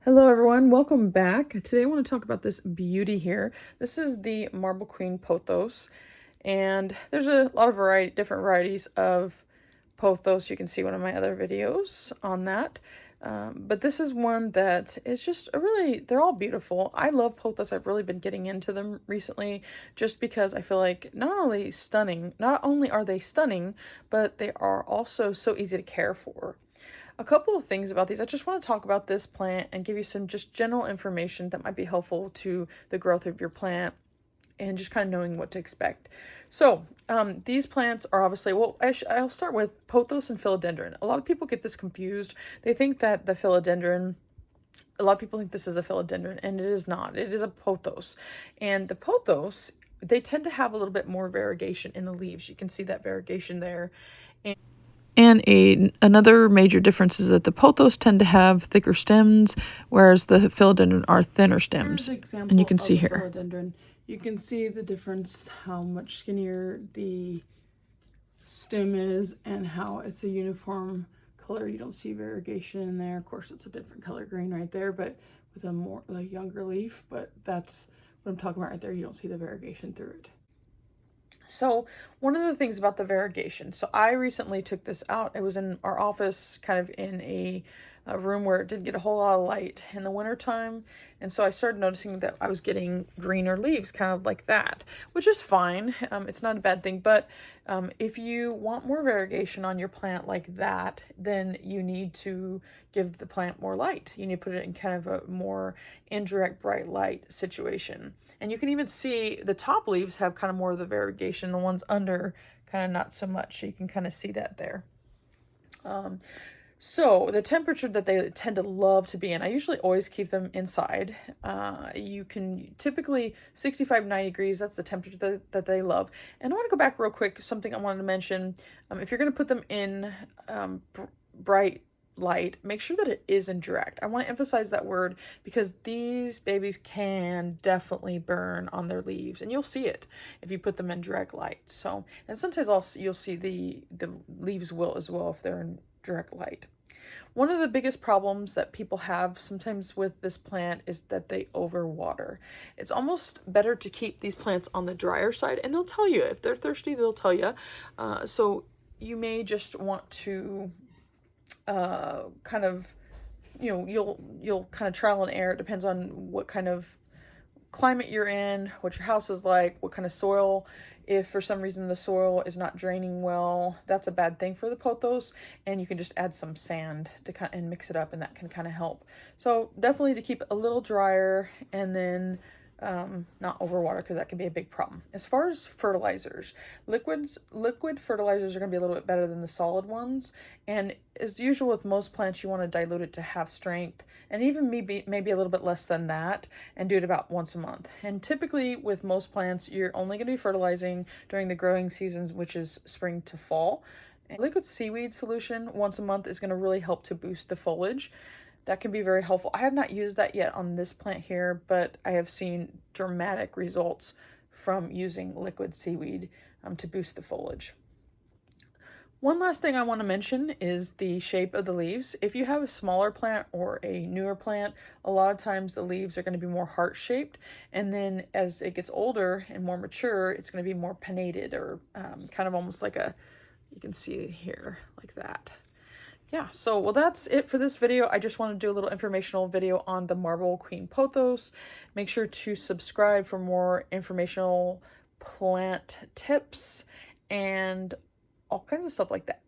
Hello everyone, welcome back. Today I want to talk about this beauty here. This is the Marble Queen Pothos, and there's a lot of different varieties of Pothos. You can see one of my other videos on that. But this is one that is just they're all beautiful. I love Pothos. I've really been getting into them recently just because I feel like not only are they stunning, but they are also so easy to care for. A couple of things about these. I just want to talk about this plant and give you some just general information that might be helpful to the growth of your plant and just kind of knowing what to expect. So these plants are obviously, well, I'll start with Pothos and Philodendron. A lot of people get this confused. They think that a lot of people think this is a Philodendron, and it is not. It is a Pothos. And the Pothos, they tend to have a little bit more variegation in the leaves. You can see that variegation there. And another major difference is that the pothos tend to have thicker stems, whereas the philodendron are thinner stems. And you can see here. Philodendron. You can see the difference, how much skinnier the stem is and how it's a uniform color. You don't see variegation in there. Of course, it's a different color green right there, but with a younger leaf. But that's what I'm talking about right there. You don't see the variegation through it. So one of the things about the variegation, so I recently took this out. It was in our office, kind of in a room where it didn't get a whole lot of light in the wintertime. And so I started noticing that I was getting greener leaves, kind of like that, which is fine. It's not a bad thing. But if you want more variegation on your plant like that, then you need to give the plant more light. You need to put it in kind of a more indirect bright light situation. And you can even see the top leaves have kind of more of the variegation, the ones under kind of not so much. So you can kind of see that there. So the temperature that they tend to love to be in, I usually always keep them inside. You can typically 65, 90 degrees, that's the temperature that they love. And I want to go back real quick, something I wanted to mention. If you're going to put them in bright light, make sure that it is indirect. I want to emphasize that word because these babies can definitely burn on their leaves, and you'll see it if you put them in direct light. So, and sometimes also you'll see the leaves will as well if they're in direct light. One of the biggest problems that people have sometimes with this plant is that they overwater. It's almost better to keep these plants on the drier side, and they'll tell you if they're thirsty, they'll tell you. So you may just want to kind of, you'll kind of trial and error. It depends on what kind of climate you're in, what your house is like, what kind of soil. If for some reason the soil is not draining well, that's a bad thing for the pothos, and you can just add some sand to and mix it up, and that can kind of help. So definitely to keep it a little drier, and then not overwater, because that can be a big problem. As far as fertilizers, liquid fertilizers are going to be a little bit better than the solid ones. And as usual with most plants, you want to dilute it to half strength, and even maybe a little bit less than that, and do it about once a month. And typically with most plants, you're only going to be fertilizing during the growing seasons, which is spring to fall. And liquid seaweed solution once a month is going to really help to boost the foliage. That can be very helpful. I have not used that yet on this plant here, but I have seen dramatic results from using liquid seaweed to boost the foliage. One last thing I want to mention is the shape of the leaves. If you have a smaller plant or a newer plant, a lot of times the leaves are going to be more heart-shaped, and then as it gets older and more mature, it's going to be more pinnated, or kind of almost like you can see here, like that. Yeah, so, well, that's it for this video. I just want to do a little informational video on the Marble Queen Pothos. Make sure to subscribe for more informational plant tips and all kinds of stuff like that.